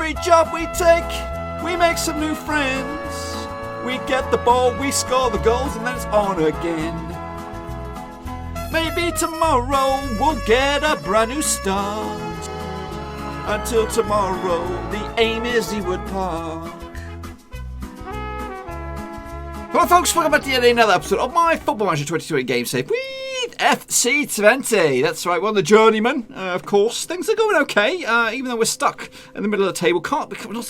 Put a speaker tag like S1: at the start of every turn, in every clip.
S1: every job we take, we make some new friends. We get the ball, we score the goals, and then it's on again. Maybe tomorrow we'll get a brand new start. Until tomorrow, the aim is Ewood Park. Hello folks, welcome back to yet another episode of my Football Manager 2020 Game Save with FC20. That's right, we're on the Journeyman, of course. Things are going okay, even though we're stuck in the middle of the table. We're not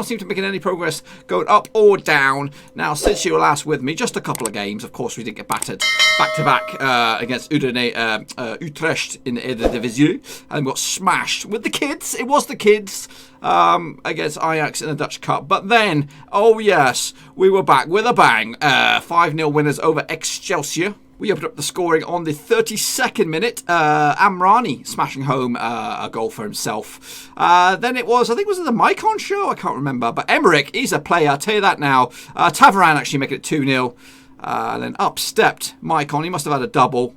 S1: seem to be making any progress going up or down. Now, since you were last with me, just a couple of games. Of course, we didn't get battered back-to-back against Utrecht in the Eredivisie. And we got smashed with the kids. It was the kids. Against Ajax in the Dutch Cup. But then, oh yes, we were back with a bang. 5-0 winners over Excelsior. We opened up the scoring on the 32nd minute. Amrani smashing home a goal for himself. Then it was, I think, was it the Maicon show? I can't remember. But Emmerich, he's a player, I'll tell you that now. Tavaran actually making it 2-0. Then up stepped Maicon. He must have had a double.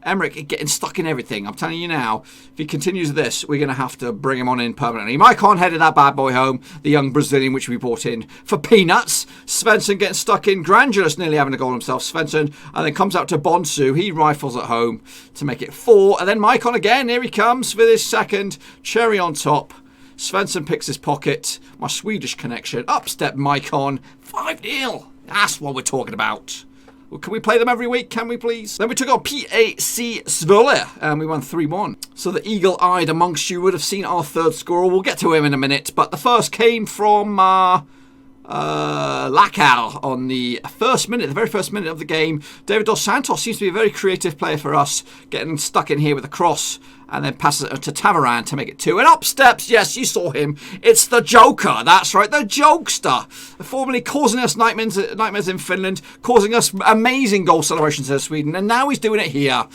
S1: Emmerich getting stuck in everything. I'm telling you now, if he continues this, we're going to have to bring him on in permanently. Maicon headed that bad boy home, the young Brazilian, which we brought in for peanuts. Svensson getting stuck in. Granulus nearly having a goal himself. Svensson, and then comes out to Bonsu. He rifles at home to make it 4. And then Maicon again. Here he comes with his second. Cherry on top. Svensson picks his pocket. My Swedish connection. Up step Maicon. 5-0. That's what we're talking about. Can we play them every week? Can we please? Then we took on PAC Zwolle and we won 3-1. So the eagle-eyed amongst you would have seen our third scorer. We'll get to him in a minute. But the first came from Lacal on the first minute, the very first minute of the game. David Dos Santos seems to be a very creative player for us, getting stuck in here with a cross and then passes it to Tavaran to make it 2. And up steps, yes, you saw him. It's the Joker. That's right, the Jokester. Formerly causing us nightmares in Finland, causing us amazing goal celebrations in Sweden. And now he's doing it here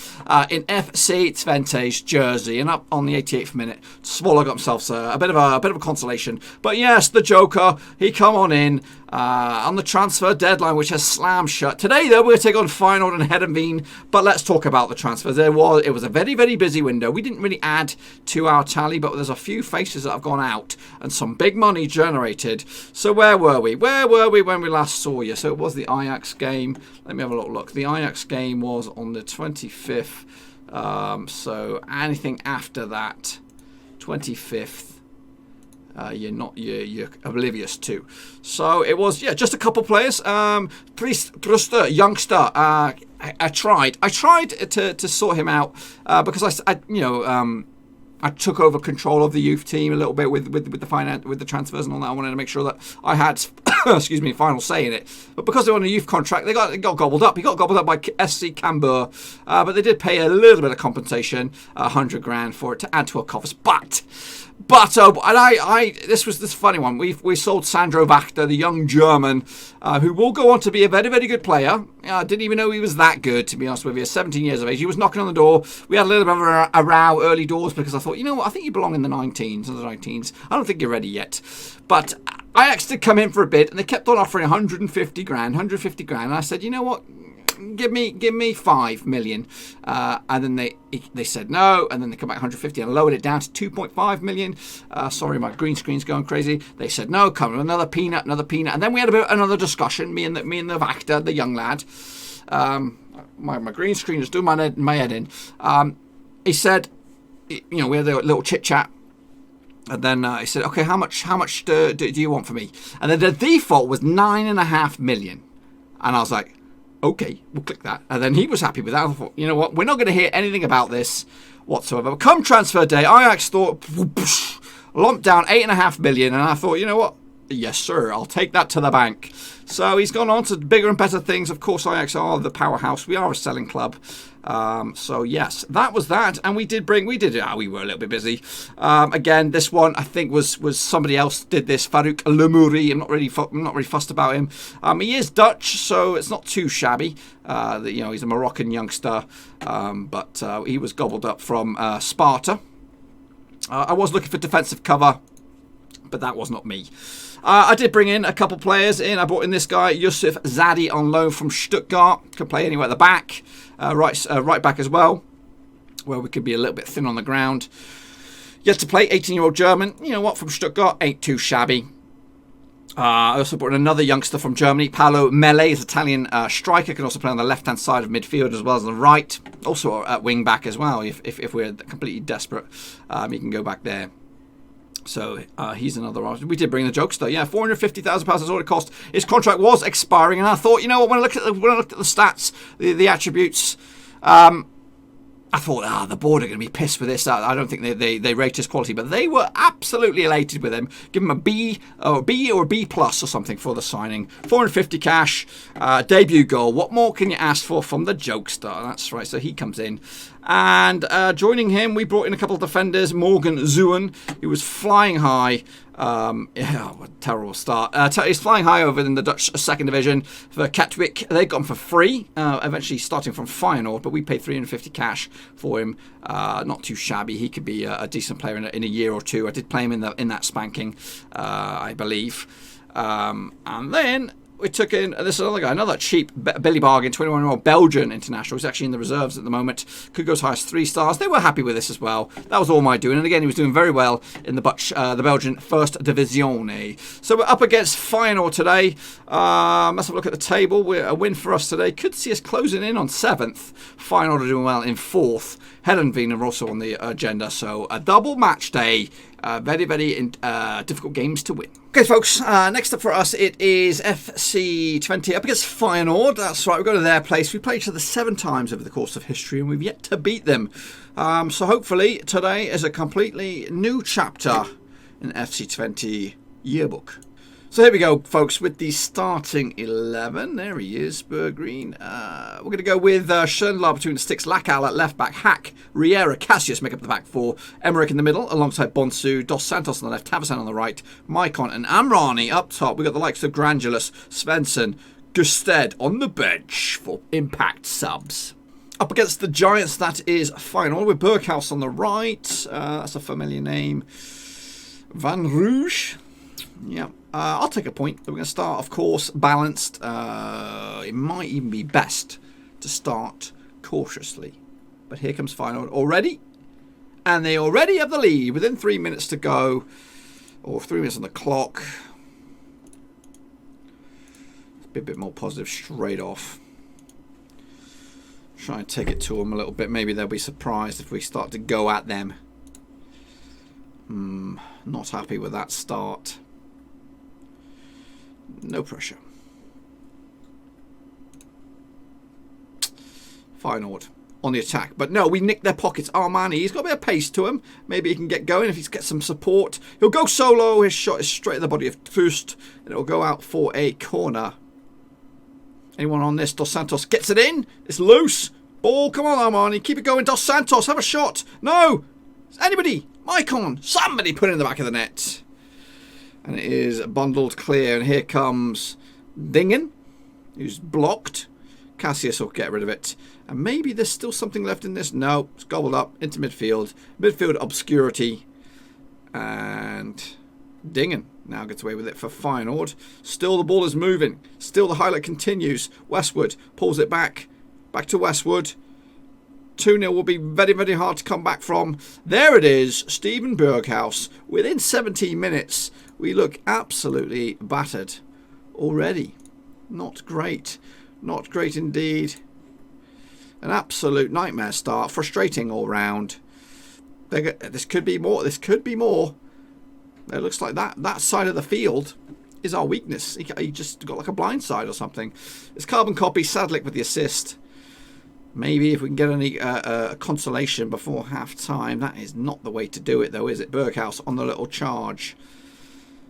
S1: in FC Twente's jersey. And up on the 88th minute, Zwolle got himself a bit of a consolation. But yes, the Joker, he come on in. On the transfer deadline, which has slammed shut. Today, though, we're going to take on Feyenoord and Heerenveen. But let's talk about the transfers. It was a very, very busy window. We didn't really add to our tally, but there's a few faces that have gone out and some big money generated. So where were we? Where were we when we last saw you? So it was the Ajax game. Let me have a little look. The Ajax game was on the 25th. So anything after that, 25th. You're oblivious to. So it was, yeah, just a couple players. Truster, youngster. I tried to sort him out because I took over control of the youth team a little bit with the transfers and all that. I wanted to make sure that I had final say in it. But because they were on a youth contract, they got gobbled up. He got gobbled up by SC Camber, but they did pay a little bit of compensation, $100,000 for it to add to our coffers. But this was this funny one. We sold Sandro Wachter, the young German, who will go on to be a very, very good player. I didn't even know he was that good, to be honest with you. 17 years of age. He was knocking on the door. We had a little bit of a row early doors because I thought, you know what, I think you belong in the 19s or the 19s. I don't think you're ready yet. But Ajax did come in for a bid and they kept on offering $150,000. And I said, you know what? Give me 5 million, and then they said no, and then they come back 150 and lowered it down to 2.5 million. Sorry, my green screen's going crazy. They said no, come another peanut, and then we had another discussion. Me and the Wachter, the young lad. My green screen is doing my head in. He said, we had a little chit chat. And then he said, okay, how much do you want for me? And then the default was 9.5 million, and I was like, okay, we'll click that. And then he was happy with that. I thought, you know what? We're not going to hear anything about this whatsoever. But come transfer day, Ajax thought, lumped down 8.5 million. And I thought, you know what? Yes, sir. I'll take that to the bank. So he's gone on to bigger and better things. Of course, Ajax are the powerhouse. We are a selling club. So yes, that was that. And we were a little bit busy. Again, this one I think was somebody else did this. Farouk Lemouri. I'm not really fussed about him. He is Dutch, so it's not too shabby. He's a Moroccan youngster, but he was gobbled up from Sparta. I was looking for defensive cover, but that was not me. I did bring in a couple players in. I brought in this guy, Yusuf Zadi, on loan from Stuttgart. Can play anywhere at the back. Right back as well, where we could be a little bit thin on the ground. Yet to play, 18-year-old German. You know what, from Stuttgart, ain't too shabby. I also brought in another youngster from Germany, Paolo Mele, is Italian striker, can also play on the left-hand side of midfield as well as on the right. Also at wing-back as well, if we're completely desperate, he can go back there. So he's another option. We did bring the jokester, yeah, £450,000 is all it cost. His contract was expiring, and I thought, you know what, when I looked at the stats, the attributes, I thought, the board are going to be pissed with this. I don't think they rate his quality, but they were absolutely elated with him. Give him a B or a B plus or something for the signing. 450 cash, debut goal. What more can you ask for from the jokester? That's right. So he comes in, and joining him, we brought in a couple of defenders. Morgan Zuan, who was flying high. What a terrible start. He's flying high over in the Dutch second division for Katwijk. They've got him for free, eventually starting from Feyenoord, but we paid 350 cash for him. Not too shabby. He could be a decent player in a year or two. I did play him in that spanking, I believe. And then we took in this another guy, another cheap Billy Bargain, 21-year-old Belgian international. He's actually in the reserves at the moment. Could go as high as 3 stars. They were happy with this as well. That was all my doing. And again, he was doing very well in the Belgian First Divisione. So we're up against Feyenoord today. Let's have a look at the table. A win for us today could see us closing in on 7th. Feyenoord are doing well in 4th. Heerenveen are also on the agenda. So a double match day. Very, very difficult games to win. Okay, folks, next up for us, it is FC20 up against Feyenoord. That's right, we go to their place. We played each other 7 times over the course of history, and we've yet to beat them. So hopefully today is a completely new chapter in FC20 yearbook. So here we go, folks, with the starting 11. There he is, Bergreen. We're going to go with Schönlar between the sticks, Lacal at left back, Hack, Riera, Cassius make up the back 4, Emmerich in the middle, alongside Bonsu, Dos Santos on the left, Tavasan on the right, Maicon and Amrani up top. We've got the likes of Granulus, Svensson, Gusted on the bench for impact subs. Up against the Giants, that is Feyenoord, with Berghuis on the right. That's a familiar name. Van Rouge. Yeah. I'll take a point. We're going to start, of course, balanced. It might even be best to start cautiously. But here comes Feyenoord already. And they already have the lead within 3 minutes to go. Or 3 minutes on the clock. Be a bit more positive straight off. Try and take it to them a little bit. Maybe they'll be surprised if we start to go at them. Not happy with that start. No pressure. Feyenoord on the attack. But no, we nicked their pockets. Armani, he's got a bit of pace to him. Maybe he can get going if he's got some support. He'll go solo. His shot is straight at the body of Troost. And it'll go out for a corner. Anyone on this? Dos Santos gets it in. It's loose. Ball, come on Armani. Keep it going. Dos Santos, have a shot. No. Anybody. Maicon. Somebody put it in the back of the net. And it is bundled clear. And here comes Dingen, who's blocked. Cassius will get rid of it. And maybe there's still something left in this. No, it's gobbled up into midfield. Midfield obscurity. And Dingen now gets away with it for Feyenoord. Still the ball is moving. Still the highlight continues. Westwood pulls it back. Back to Westwood. 2-0 will be very, very hard to come back from. There it is. Steven Berghuis. Within 17 minutes, we look absolutely battered already. Not great. Not great indeed. An absolute nightmare start. Frustrating all round. This could be more. This could be more. It looks like that side of the field is our weakness. He just got like a blind side or something. It's carbon copy. Sadlik with the assist. Maybe if we can get any consolation before half-time. That is not the way to do it, though, is it? Berghuis on the little charge.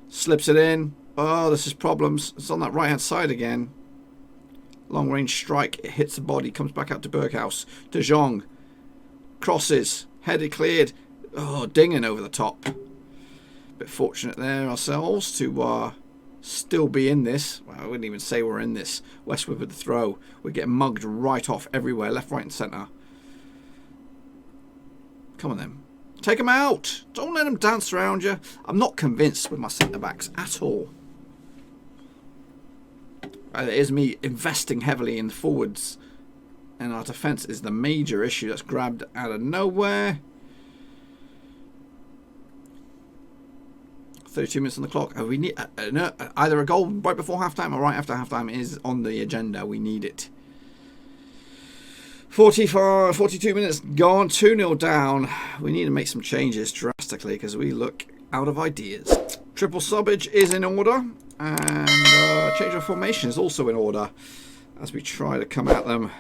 S1: Slips it in. Oh, this is problems. It's on that right-hand side again. Long-range strike. It hits the body. Comes back out to Berghuis. De Jong. Crosses. Headed cleared. Oh, Dingen over the top. Bit fortunate there ourselves to still be in this. Well, I wouldn't even say we're in this. Westwood with the throw. We're getting mugged right off everywhere. Left, right and centre. Come on then. Take them out. Don't let them dance around you. I'm not convinced with my centre-backs at all. It is me investing heavily in forwards. And our defence is the major issue that's grabbed out of nowhere. 32 minutes on the clock. We need either a goal right before halftime or right after halftime is on the agenda. We need it. 42 minutes gone, 2-0 down. We need to make some changes drastically because we look out of ideas. Triple subbage is in order, and change of formation is also in order as we try to come at them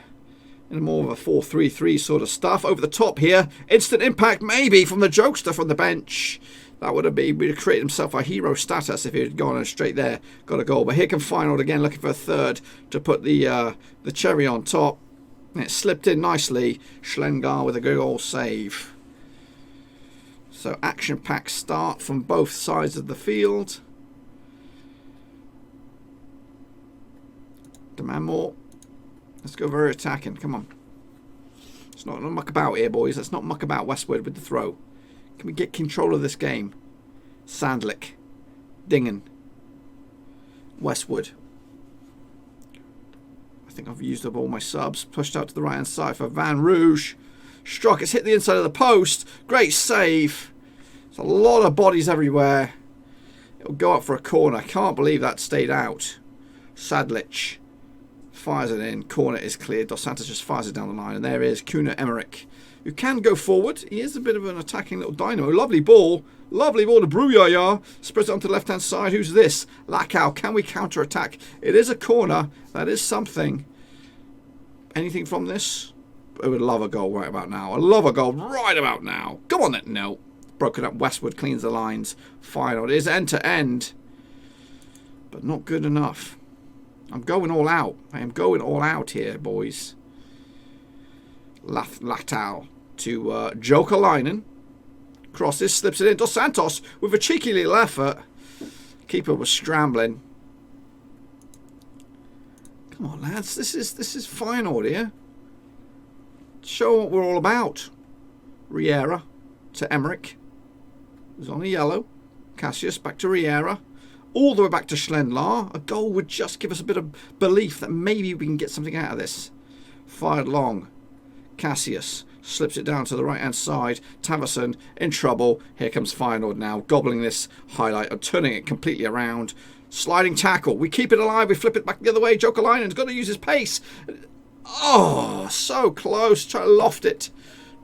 S1: in more of a 4-3-3 sort of stuff. Over the top here, instant impact maybe from the jokester from the bench. That would have created himself a hero status if he had gone straight there, got a goal. But here comes Feyenoord again, looking for a third to put the cherry on top. And it slipped in nicely. Schlengar with a good old save. So action-packed start from both sides of the field. Demand more. Let's go very attacking. Come on. Let's not muck about here, boys. Let's not muck about Westwood with the throw. Can we get control of this game? Sandlick. Dingen. Westwood. I think I've used up all my subs. Pushed out to the right-hand side for Van Rouge. Struck. It's hit the inside of the post. Great save. There's a lot of bodies everywhere. It'll go up for a corner. I can't believe that stayed out. Sadlich fires it in. Corner is cleared. Dos Santos just fires it down the line. And there is Kuna Emmerich, who can go forward. He is a bit of an attacking little dynamo. Lovely ball. Lovely ball to Bruyaya. Spreads it onto the left-hand side. Who's this? Lacau. Can we counter-attack? It is a corner. That is something. Anything from this? I would love a goal right about now. I love a goal right about now. Come on then. No. Broken up. Westwood cleans the lines. Final. It is end-to-end. But not good enough. I'm going all out. I am going all out here, boys. Latau to Jokalainen. Crosses, slips it in. Dos Santos with a cheeky little effort. Keeper was scrambling. Come on, lads. This is Feyenoord here. Show what we're all about. Riera to Emmerich. Who's on a yellow. Cassius back to Riera. All the way back to Schlenlar. A goal would just give us a bit of belief that maybe we can get something out of this. Fired long. Cassius slips it down to the right-hand side. Tavison in trouble. Here comes Feyenoord now, gobbling this highlight and turning it completely around. Sliding tackle. We keep it alive. We flip it back the other way. Jokalainen's got to use his pace. Oh, so close. Try to loft it.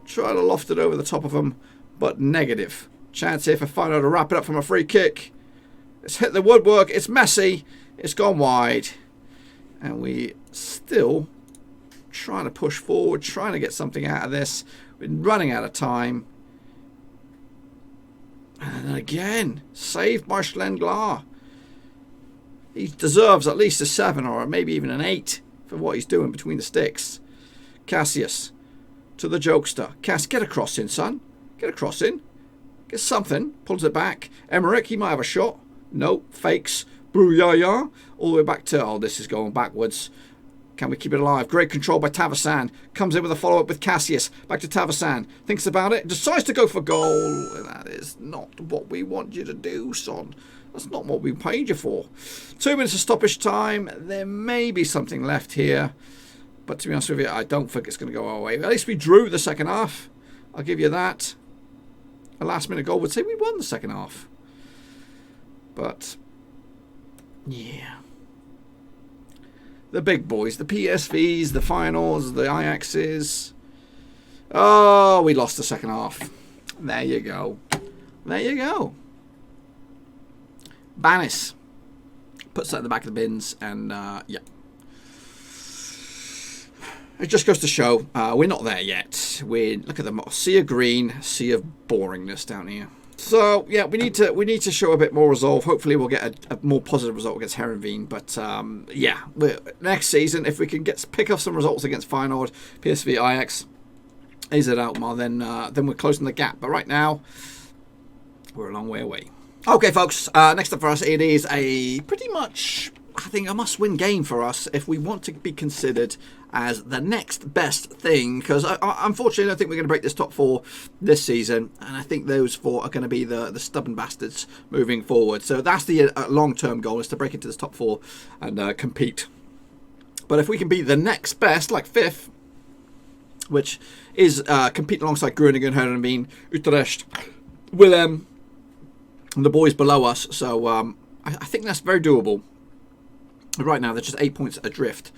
S1: Try to loft it over the top of him, but negative. Chance here for Feyenoord to wrap it up from a free kick. It's hit the woodwork. It's messy. It's gone wide. And we still trying to push forward, trying to get something out of this. We're running out of time. And again, saved by Schlengar. He deserves at least a 7 or maybe even an 8 for what he's doing between the sticks. Cassius to the jokester. Cass, get a cross in, son. Get a cross in. Get something. Pulls it back. Emmerich, he might have a shot. No, fakes. Bruyaya. All the way back to... Oh, this is going backwards. Can we keep it alive? Great control by Tavasan. Comes in with a follow-up with Cassius. Back to Tavasan. Thinks about it. Decides to go for goal. That is not what we want you to do, son. That's not what we paid you for. 2 minutes of stoppage time. There may be something left here. But to be honest with you, I don't think it's going to go our way. At least we drew the second half. I'll give you that. A last-minute goal would say we won the second half. But, yeah. The big boys, the PSVs, the Feyenoords, the Ajaxes. Oh, we lost the second half. There you go. There you go. Banis puts that at the back of the bins, and yeah. It just goes to show we're not there yet. Look at the sea of green, sea of boringness down here. So yeah, we need to show a bit more resolve. Hopefully, we'll get a more positive result against Heerenveen. But yeah, next season, if we can pick up some results against Feyenoord, PSV, Ajax, AZ Alkmaar, then we're closing the gap. But right now, we're a long way away. Okay, folks. Next up for us, it is a pretty much, I think, a must-win game for us if we want to be considered as the next best thing, because unfortunately I don't think we're going to break this top 4 this season, and I think those 4 are going to be the stubborn bastards moving forward. So that's the long-term goal, is to break into this top 4 and compete. But if we can be the next best, like 5th, which is competing alongside Groningen, Heerenveen, Utrecht, Willem, and the boys below us. So I think that's very doable. Right now, they're just 8 points adrift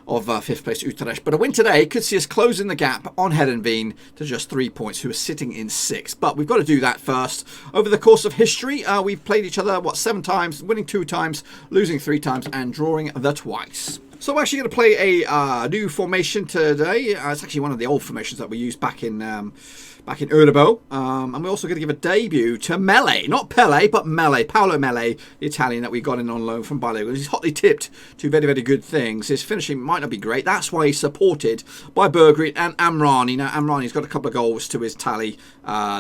S1: of 5th place Utrecht. But a win today could see us closing the gap on Heerenveen to just 3 points, who are sitting in 6th. But we've got to do that first. Over the course of history, we've played each other, 7 times, winning 2 times, losing 3 times, and drawing the twice. So I'm actually going to play a new formation today. It's actually one of the old formations that we used back in Urbo. And we're also going to give a debut to Mele. Not Pele, but Mele. Paolo Mele, the Italian that we got in on loan from Bailey. He's hotly tipped to very, very good things. His finishing might not be great. That's why he's supported by Bergrit and Amrani. Now, Amrani's got a couple of goals to his tally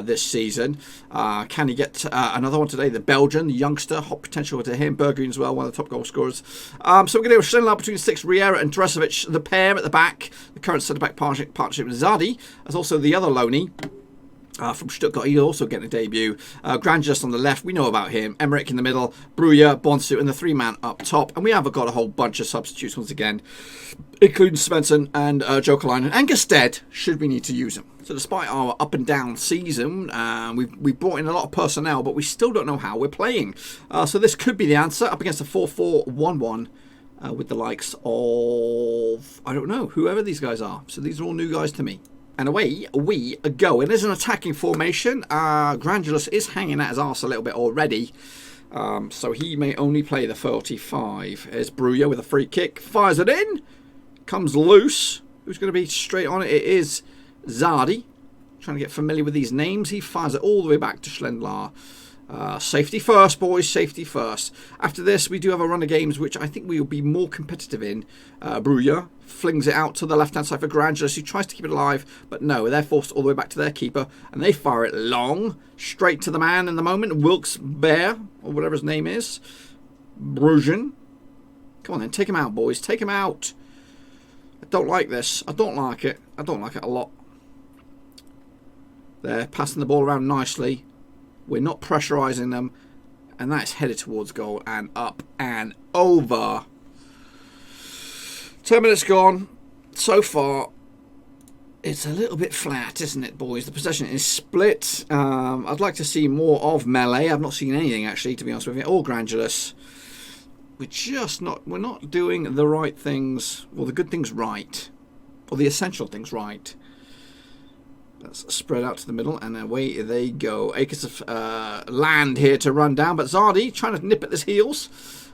S1: this season. Can he get another one today? The Belgian, the youngster. Hot potential to him. Bergrit as well, one of the top goal scorers. So we're going to go Schindler between 6, Riera and Dresovic, the pair at the back. The current centre-back partnership with Zardi. As also the other loanee. From Stuttgart, he's also getting a debut. Grandius on the left, we know about him. Emmerich in the middle, Breuer, Bonsu, and the 3-man up top. And we have got a whole bunch of substitutes once again, including Svensson and Jokalainen and Gested, should we need to use them. So despite our up and down season, we've brought in a lot of personnel, but we still don't know how we're playing. So this could be the answer, up against a 4-4-1-1 with the likes of, I don't know, whoever these guys are. So these are all new guys to me. And away we go. It is an attacking formation. Grandulus is hanging at his arse a little bit already. So he may only play the 35. Here's Breuer with a free kick. Fires it in. Comes loose. Who's going to be straight on it? It is Zardi. Trying to get familiar with these names. He fires it all the way back to Schlendlar. Safety first, boys. Safety first. After this, we do have a run of games which I think we will be more competitive in. Breuer flings it out to the left-hand side for Grandulus, who tries to keep it alive, but no, they're forced all the way back to their keeper, and they fire it long, straight to the man in the moment, Wilkes Bear, or whatever his name is. Brugen. Come on then, take him out, boys. Take him out. I don't like this. I don't like it. I don't like it a lot. They're passing the ball around nicely. We're not pressurising them. And that's headed towards goal and up and over. 10 minutes gone. So far, it's a little bit flat, isn't it, boys? The possession is split. I'd like to see more of Mele. I've not seen anything, actually, to be honest with you. Or Grandulus. We're not doing the right things, or the good things right. Or the essential things right. That's spread out to the middle, and away they go. Acres of land here to run down, but Zardi trying to nip at his heels.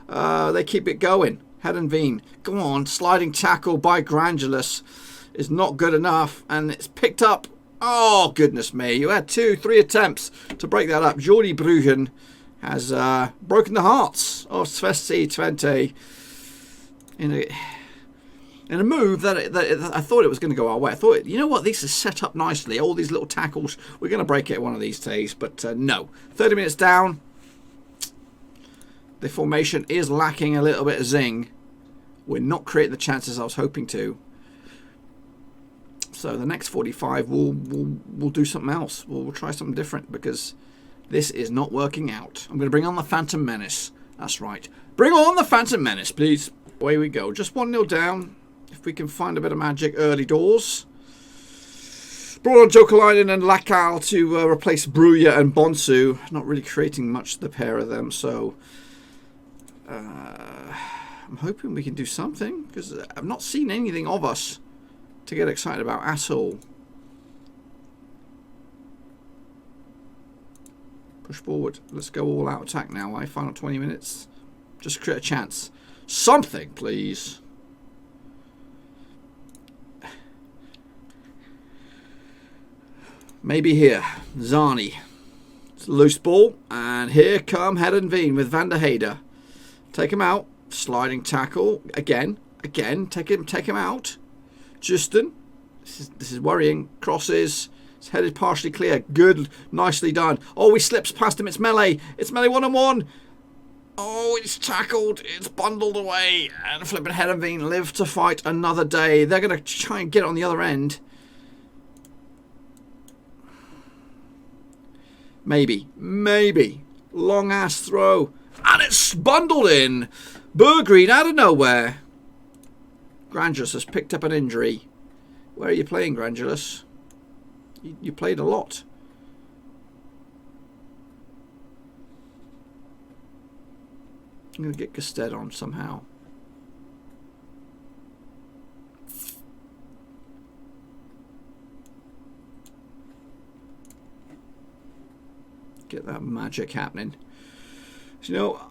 S1: They keep it going. Heerenveen, go on, sliding tackle by Grandulus is not good enough, and it's picked up. Oh, goodness me. You had 2-3 attempts to break that up. Jordi Bruggen has broken the hearts of Svesti Twente in a move that I thought it was going to go our way. I thought, you know what, this is set up nicely. All these little tackles, we're going to break it one of these days. But no. 30 minutes down. The formation is lacking a little bit of zing. We're not creating the chances I was hoping to. So the next 45, we'll do something else. We'll try something different, because this is not working out. I'm going to bring on the Phantom Menace. That's right. Bring on the Phantom Menace, please. Away we go. Just 1-0 down. If we can find a bit of magic early doors. Brought on Jokalainen and Lakal to replace Breuer and Bonsu. Not really creating much, the pair of them, so I'm hoping we can do something, because I've not seen anything of us to get excited about at all. Push forward. Let's go all out attack now. Final 20 minutes. Just create a chance. Something, please. Maybe here. Zani. It's a loose ball. And here come Heerenveen with Van der Heide. Take him out. Sliding tackle. Again. Take him out. Justin. This is worrying. Crosses. It's headed partially clear. Good. Nicely done. Oh, he slips past him. It's Mele. It's Mele 1-on-1. Oh, it's tackled. It's bundled away. And flipping Heerenveen live to fight another day. They're going to try and get it on the other end. Maybe. Long ass throw. And it's bundled in. Berggreen out of nowhere. Grandulus has picked up an injury. Where are you playing, Grandulus? You played a lot. I'm going to get Gusted on somehow. Get that magic happening. You know,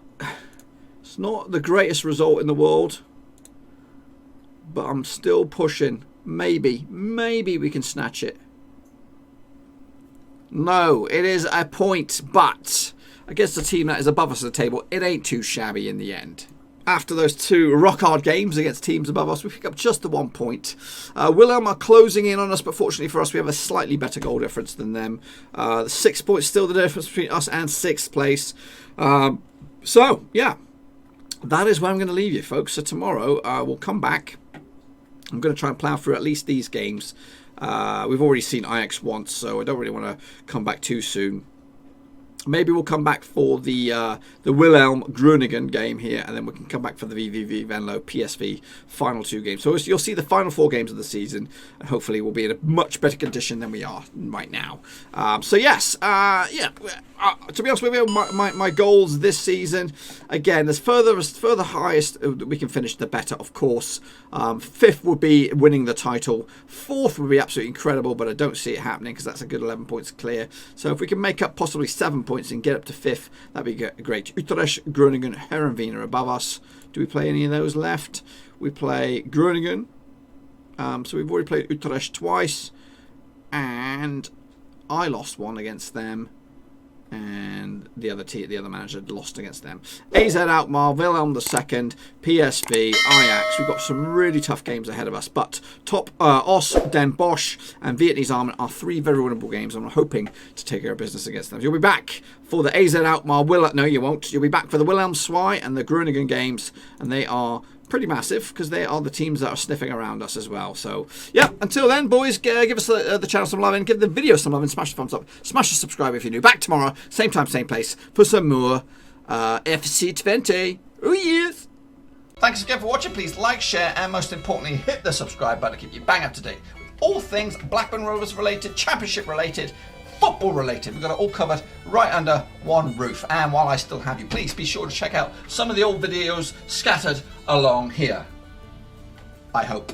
S1: it's not the greatest result in the world, but I'm still pushing. Maybe we can snatch it. No, it is a point, but against the team that is above us at the table, it ain't too shabby in the end. After those 2 rock-hard games against teams above us, we pick up just the 1 point. Wilhelm are closing in on us, but fortunately for us, we have a slightly better goal difference than them. 6 points still the difference between us and 6th place. So, yeah, that is where I'm going to leave you, folks. So tomorrow, we'll come back. I'm going to try and plough through at least these games. We've already seen Ajax once, so I don't really want to come back too soon. Maybe we'll come back for the Wilhelm Groningen game here, and then we can come back for the VVV Venlo PSV final 2 games. So you'll see the final 4 games of the season, and hopefully we'll be in a much better condition than we are right now. So yes, to be honest with you, my goals this season, again, as further highest we can finish, the better, of course. 5th would be winning the title. 4th would be absolutely incredible, but I don't see it happening because that's a good 11 points clear. So if we can make up possibly 7 points and get up to 5th, that'd be great. Utrecht, Groningen, Heerenveen are above us. Do we play any of those left? We play Groningen. So we've already played Utrecht twice, and I lost one against them, and the other manager lost against them. AZ Alkmaar, Wilhelm II, PSV, Ajax. We've got some really tough games ahead of us, but top Os, Den Bosch, and Vietnamese Army are 3 very winnable games, and I'm hoping to take care of business against them. You'll be back for the AZ Alkmaar, no you won't. You'll be back for the Wilhelm II and the Groningen games, and they are pretty massive because they are the teams that are sniffing around us as well. So yeah, until then, boys, give us the channel some love and give the video some love and smash the thumbs up, smash the subscribe if you're new. Back tomorrow, same time, same place, for some more FC20. Oh yes. Thanks again for watching. Please like, share, and most importantly, hit the subscribe button to keep you bang up to date with all things Blackburn Rovers related, championship related, football related. We've got it all covered right under one roof. And while I still have you, please be sure to check out some of the old videos scattered along here. I hope.